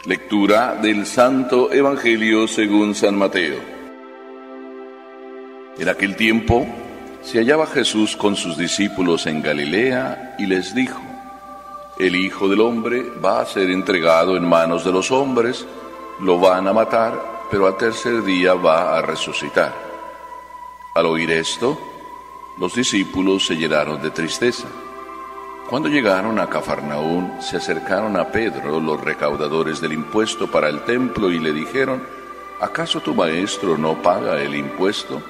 Lectura del Santo Evangelio según San Mateo. En aquel tiempo se hallaba Jesús con sus discípulos en Galilea y les dijo: El Hijo del Hombre va a ser entregado en manos de los hombres, lo van a matar, pero al tercer día va a resucitar. Al oír esto, los discípulos se llenaron de tristeza. Cuando llegaron a Cafarnaún, se acercaron a Pedro los recaudadores del impuesto para el templo y le dijeron: ¿Acaso tu maestro no paga el impuesto?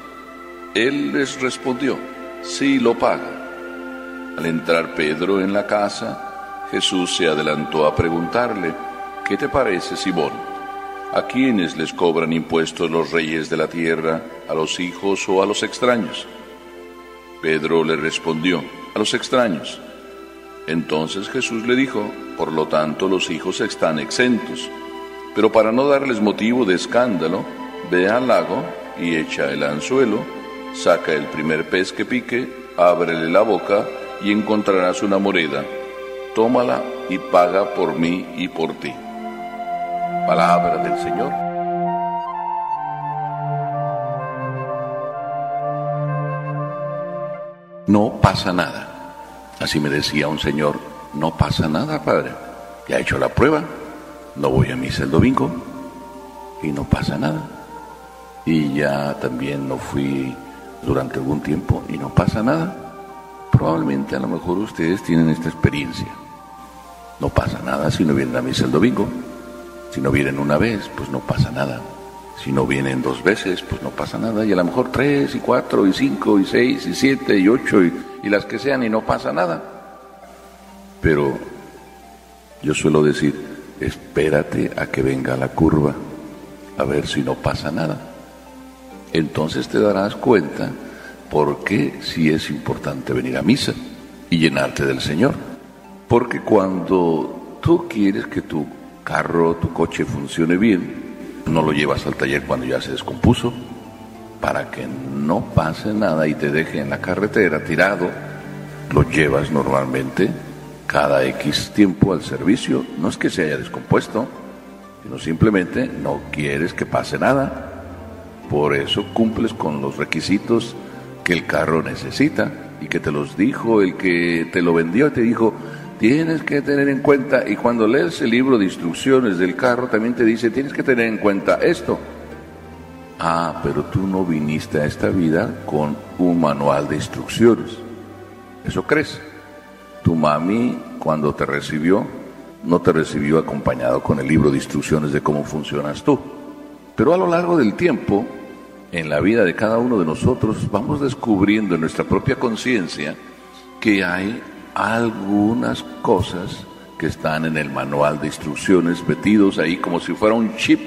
Él les respondió: Sí, lo paga. Al entrar Pedro en la casa, Jesús se adelantó a preguntarle: ¿Qué te parece, Simón? ¿A quiénes les cobran impuestos los reyes de la tierra, a los hijos o a los extraños? Pedro le respondió: A los extraños. Entonces Jesús le dijo: Por lo tanto los hijos están exentos. Pero para no darles motivo de escándalo, ve al lago y echa el anzuelo, saca el primer pez que pique, ábrele la boca y encontrarás una moneda. Tómala y paga por mí y por ti. Palabra del Señor. No pasa nada. Así me decía un señor: no pasa nada, padre. Ya he hecho la prueba, no voy a misa el domingo y no pasa nada. Y ya también no fui durante algún tiempo y no pasa nada. Probablemente a lo mejor ustedes tienen esta experiencia. No pasa nada si no vienen a misa el domingo. Si no vienen una vez, pues no pasa nada. Si no vienen 2 veces, pues no pasa nada. Y a lo mejor 3, y 4, y 5, y 6, y 7, y 8, y las que sean, y no pasa nada. Pero yo suelo decir: espérate a que venga la curva, a ver si no pasa nada. Entonces te darás cuenta por qué sí es importante venir a misa y llenarte del Señor. Porque cuando tú quieres que tu carro, tu coche funcione bien, no lo llevas al taller cuando ya se descompuso, para que no pase nada y te deje en la carretera tirado. Lo llevas normalmente cada X tiempo al servicio. No es que se haya descompuesto, sino simplemente no quieres que pase nada. Por eso cumples con los requisitos que el carro necesita y que te los dijo el que te lo vendió. Te dijo: tienes que tener en cuenta, y cuando lees el libro de instrucciones del carro también te dice: tienes que tener en cuenta esto. Ah, pero tú no viniste a esta vida con un manual de instrucciones. ¿Eso crees? Tu mami, cuando te recibió, no te recibió acompañado con el libro de instrucciones de cómo funcionas tú. Pero a lo largo del tiempo, en la vida de cada uno de nosotros, vamos descubriendo en nuestra propia conciencia que hay algunas cosas que están en el manual de instrucciones metidos ahí como si fuera un chip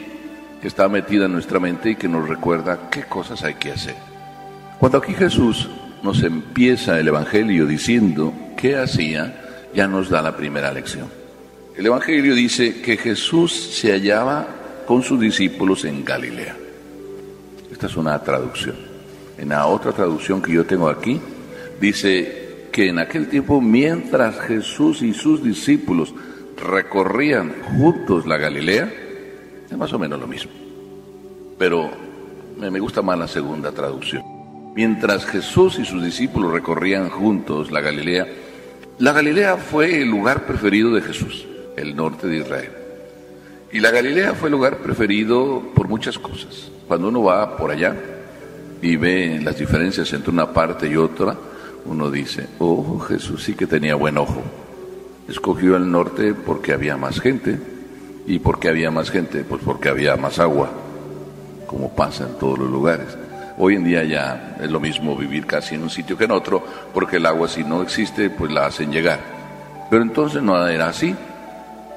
que está metido en nuestra mente y que nos recuerda qué cosas hay que hacer. Cuando aquí Jesús nos empieza el Evangelio diciendo qué hacía, ya nos da la primera lección. El Evangelio dice que Jesús se hallaba con sus discípulos en Galilea. Esta es una traducción. En la otra traducción que yo tengo aquí, dice que en aquel tiempo, mientras Jesús y sus discípulos recorrían juntos la Galilea, es más o menos lo mismo, pero me gusta más la segunda traducción. Mientras Jesús y sus discípulos recorrían juntos la Galilea fue el lugar preferido de Jesús, el norte de Israel. Y la Galilea fue el lugar preferido por muchas cosas. Cuando uno va por allá y ve las diferencias entre una parte y otra, uno dice: oh, Jesús sí que tenía buen ojo. Escogió el norte porque había más gente. ¿Y por qué había más gente? Pues porque había más agua, como pasa en todos los lugares. Hoy en día ya es lo mismo vivir casi en un sitio que en otro, porque el agua, si no existe, pues la hacen llegar. Pero entonces no era así.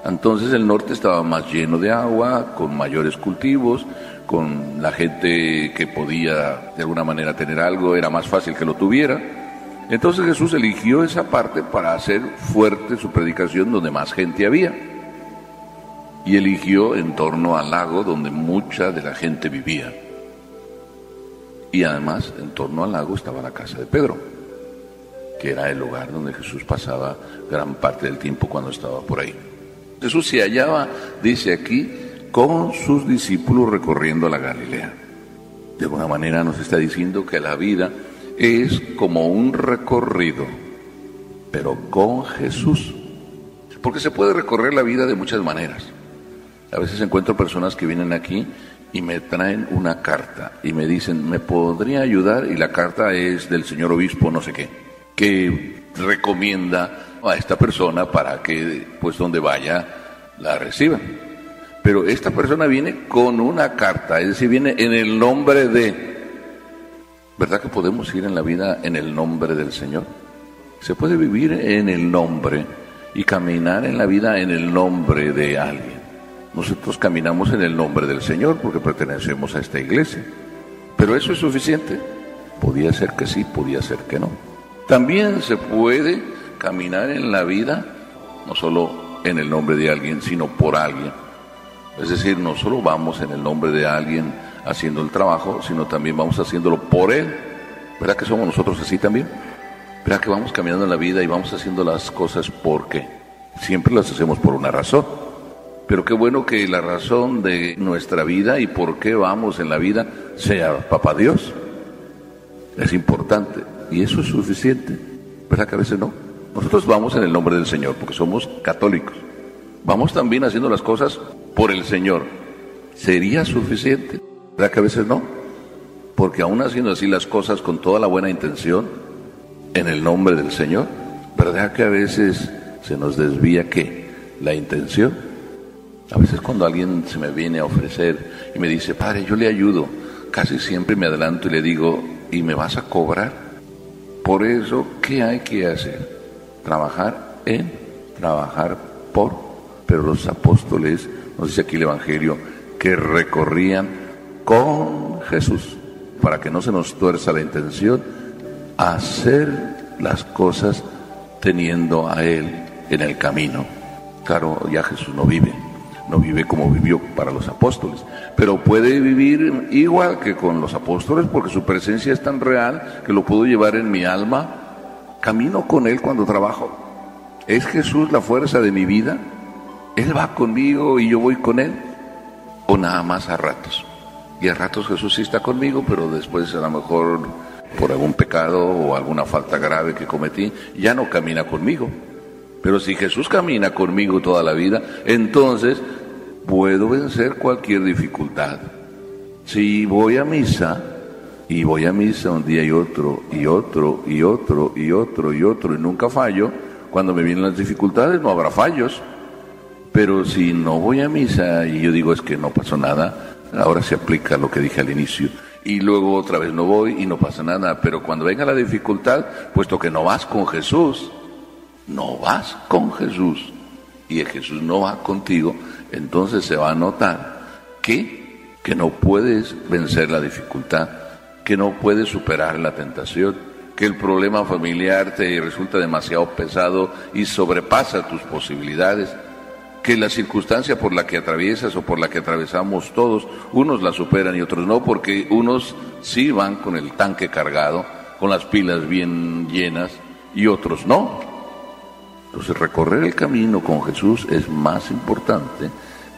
Entonces el norte estaba más lleno de agua, con mayores cultivos, con la gente que podía de alguna manera tener algo, era más fácil que lo tuviera. Entonces Jesús eligió esa parte para hacer fuerte su predicación donde más gente había. Y eligió en torno al lago donde mucha de la gente vivía. Y además en torno al lago estaba la casa de Pedro, que era el lugar donde Jesús pasaba gran parte del tiempo cuando estaba por ahí. Jesús se hallaba, dice aquí, con sus discípulos recorriendo la Galilea. De alguna manera nos está diciendo que la vida es como un recorrido, pero con Jesús. Porque se puede recorrer la vida de muchas maneras. A veces encuentro personas que vienen aquí y me traen una carta y me dicen, ¿me podría ayudar? Y la carta es del señor obispo no sé qué, que recomienda a esta persona para que, pues donde vaya, la reciba. Pero esta persona viene con una carta, es decir, viene en el nombre de... ¿Verdad que podemos ir en la vida en el nombre del Señor? Se puede vivir en el nombre y caminar en la vida en el nombre de alguien. Nosotros caminamos en el nombre del Señor porque pertenecemos a esta iglesia. ¿Pero eso es suficiente? Podía ser que sí, podía ser que no. También se puede caminar en la vida no solo en el nombre de alguien, sino por alguien. Es decir, no solo vamos en el nombre de alguien haciendo el trabajo, sino también vamos haciéndolo por él. ¿Verdad que somos nosotros así también? ¿Verdad que vamos caminando en la vida y vamos haciendo las cosas porque siempre las hacemos por una razón? Pero qué bueno que la razón de nuestra vida y por qué vamos en la vida sea Papá Dios. Es importante y eso es suficiente. ¿Verdad que a veces no? Nosotros vamos en el nombre del Señor porque somos católicos. Vamos también haciendo las cosas por el Señor. ¿Sería suficiente? ¿Verdad que a veces no? Porque aún haciendo así las cosas con toda la buena intención, en el nombre del Señor, ¿verdad que a veces se nos desvía qué? La intención. A veces cuando alguien se me viene a ofrecer y me dice, padre, yo le ayudo, casi siempre me adelanto y le digo, ¿y me vas a cobrar? Por eso, ¿qué hay que hacer? Trabajar por. Pero los apóstoles, nos dice aquí el Evangelio, que recorrían con Jesús, para que no se nos tuerza la intención, hacer las cosas teniendo a Él en el camino. Claro, ya Jesús no vive como vivió para los apóstoles, pero puede vivir igual que con los apóstoles porque su presencia es tan real que lo puedo llevar en mi alma. Camino con Él cuando trabajo. ¿Es Jesús la fuerza de mi vida? ¿Él va conmigo y yo voy con Él? ¿O nada más a ratos? Y a ratos Jesús sí está conmigo, pero después a lo mejor por algún pecado o alguna falta grave que cometí, ya no camina conmigo. Pero si Jesús camina conmigo toda la vida, entonces puedo vencer cualquier dificultad. Si voy a misa, y voy a misa un día y otro, y otro, y otro, y otro, y otro, y nunca fallo, cuando me vienen las dificultades no habrá fallos. Pero si no voy a misa y yo digo es que no pasó nada, ahora se aplica lo que dije al inicio. Y luego otra vez no voy y no pasa nada. Pero cuando venga la dificultad, puesto que no vas con Jesús, y Jesús no va contigo, entonces se va a notar que no puedes vencer la dificultad, que no puedes superar la tentación, que el problema familiar te resulta demasiado pesado y sobrepasa tus posibilidades, que la circunstancia por la que atraviesas o por la que atravesamos todos, unos la superan y otros no, porque unos sí van con el tanque cargado, con las pilas bien llenas, y otros no. Entonces recorrer el camino con Jesús es más importante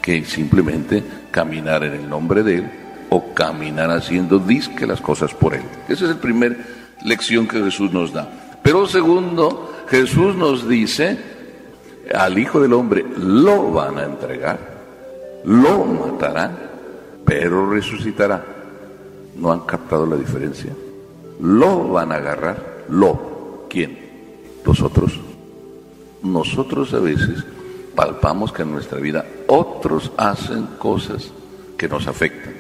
que simplemente caminar en el nombre de Él o caminar haciendo disque las cosas por Él. Esa es la primera lección que Jesús nos da. Pero segundo, Jesús nos dice, al Hijo del Hombre lo van a entregar, lo matarán, pero resucitará. ¿No han captado la diferencia? Lo van a agarrar, ¿quién? Los otros. Nosotros a veces palpamos que en nuestra vida otros hacen cosas que nos afectan.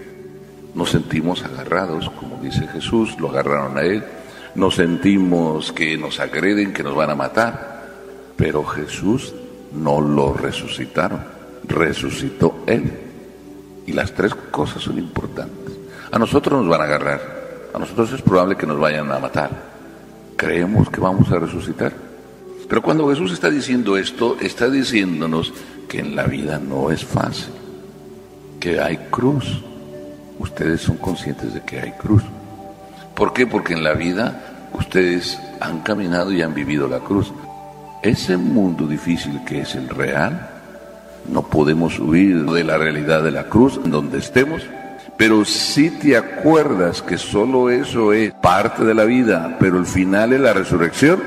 Nos sentimos agarrados, como dice Jesús, lo agarraron a Él. Nos sentimos que nos agreden, que nos van a matar. Pero Jesús no lo resucitaron, resucitó Él. Y las tres cosas son importantes. A nosotros nos van a agarrar, a nosotros es probable que nos vayan a matar. ¿Creemos que vamos a resucitar? Pero cuando Jesús está diciendo esto, está diciéndonos que en la vida no es fácil, que hay cruz. Ustedes son conscientes de que hay cruz. ¿Por qué? Porque en la vida ustedes han caminado y han vivido la cruz. Ese mundo difícil que es el real, No podemos huir de la realidad de la cruz en donde estemos, pero si te acuerdas que solo eso es parte de la vida, pero el final es la resurrección,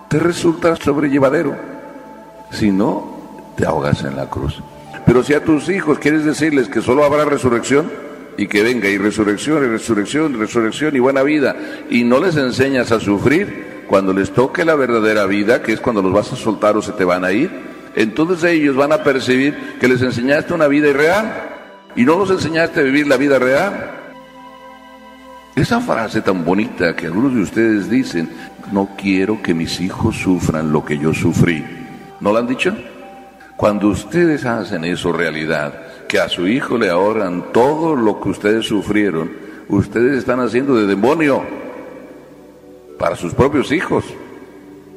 te resulta sobrellevadero. Si no, te ahogas en la cruz. Pero si a tus hijos quieres decirles que solo habrá resurrección, y que venga y resurrección, y resurrección, y resurrección, y buena vida, y no les enseñas a sufrir, cuando les toque la verdadera vida, que es cuando los vas a soltar o se te van a ir, entonces ellos van a percibir que les enseñaste una vida irreal, y no los enseñaste a vivir la vida real. Esa frase tan bonita que algunos de ustedes dicen, no quiero que mis hijos sufran lo que yo sufrí, ¿no lo han dicho? Cuando ustedes hacen eso realidad, que a su hijo le ahorran todo lo que ustedes sufrieron, ustedes están haciendo de demonio para sus propios hijos.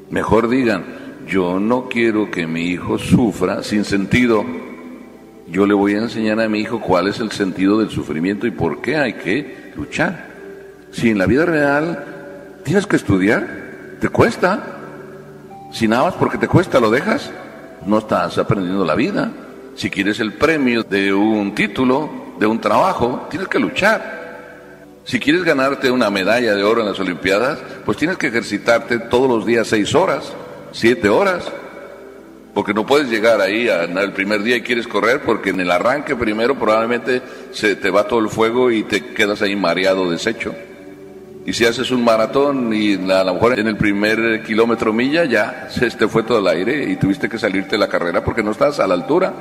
Mejor digan, yo no quiero que mi hijo sufra sin sentido. Yo le voy a enseñar a mi hijo cuál es el sentido del sufrimiento y por qué hay que luchar. Si en la vida real tienes que estudiar, te cuesta. Si nada más porque te cuesta lo dejas, no estás aprendiendo la vida. Si quieres el premio de un título, de un trabajo, tienes que luchar. Si quieres ganarte una medalla de oro en las Olimpiadas, pues tienes que ejercitarte todos los días 6 horas, 7 horas. Porque no puedes llegar ahí el primer día y quieres correr, porque en el arranque primero probablemente se te va todo el fuego y te quedas ahí mareado, deshecho. Y si haces un maratón y a lo mejor en el primer kilómetro milla ya se te fue todo el aire y tuviste que salirte de la carrera porque no estás a la altura.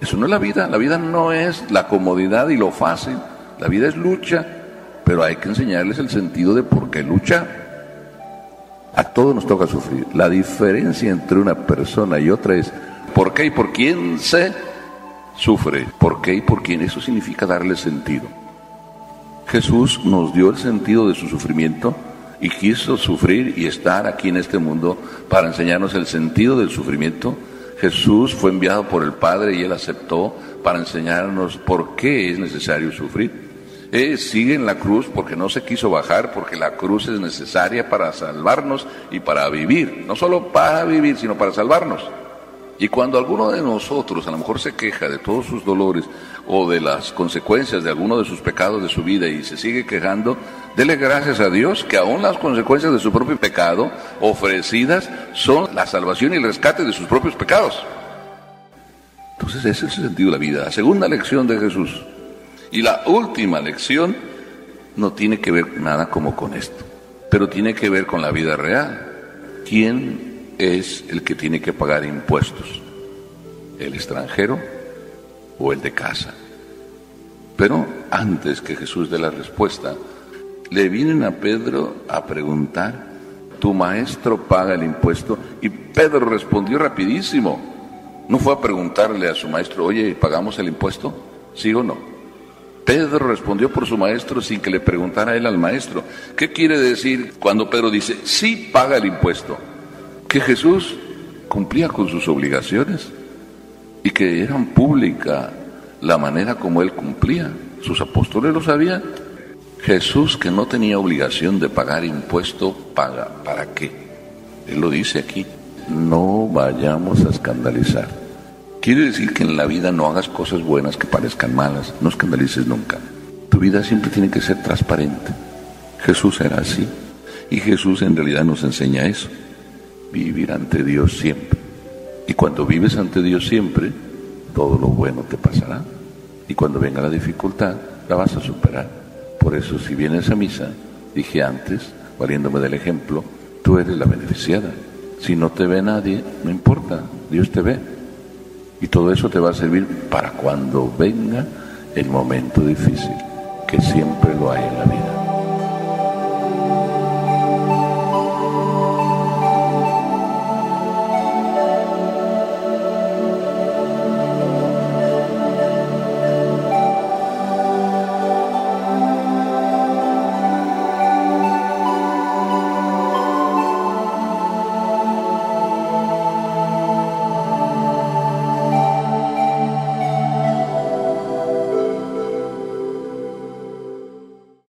Eso no es la vida no es la comodidad y lo fácil, la vida es lucha, pero hay que enseñarles el sentido de por qué luchar. A todos nos toca sufrir. La diferencia entre una persona y otra es por qué y por quién se sufre, por qué y por quién. Eso significa darle sentido. Jesús nos dio el sentido de su sufrimiento y quiso sufrir y estar aquí en este mundo para enseñarnos el sentido del sufrimiento. Jesús fue enviado por el Padre y Él aceptó para enseñarnos por qué es necesario sufrir. Sigue en la cruz porque no se quiso bajar, porque la cruz es necesaria para salvarnos y para vivir, no solo para vivir, sino para salvarnos. Y cuando alguno de nosotros a lo mejor se queja de todos sus dolores o de las consecuencias de alguno de sus pecados de su vida y se sigue quejando, dele gracias a Dios que aún las consecuencias de su propio pecado ofrecidas son la salvación y el rescate de sus propios pecados. Entonces ese es el sentido de la vida. La segunda lección de Jesús y la última lección no tiene que ver nada como con esto, pero tiene que ver con la vida real. ¿Quién es el que tiene que pagar impuestos? ¿El extranjero o el de casa? Pero antes que Jesús dé la respuesta, le vienen a Pedro a preguntar, ¿tu maestro paga el impuesto? Y Pedro respondió rapidísimo. No fue a preguntarle a su maestro, oye, ¿pagamos el impuesto? ¿Sí o no? Pedro respondió por su maestro sin que le preguntara él al maestro. ¿Qué quiere decir cuando Pedro dice, sí paga el impuesto? Que Jesús cumplía con sus obligaciones y que eran pública la manera como él cumplía. Sus apóstoles lo sabían. Jesús, que no tenía obligación de pagar impuesto, paga. ¿Para qué? Él lo dice aquí. No vayamos a escandalizar. Quiere decir que en la vida no hagas cosas buenas que parezcan malas, no escandalices nunca. Tu vida siempre tiene que ser transparente. Jesús era así, y Jesús en realidad nos enseña eso, vivir ante Dios siempre. Y cuando vives ante Dios siempre, todo lo bueno te pasará, y cuando venga la dificultad, la vas a superar. Por eso, si vienes a misa, dije antes, valiéndome del ejemplo, tú eres la beneficiada. Si no te ve nadie, no importa, Dios te ve. Y todo eso te va a servir para cuando venga el momento difícil, que siempre lo hay en la vida.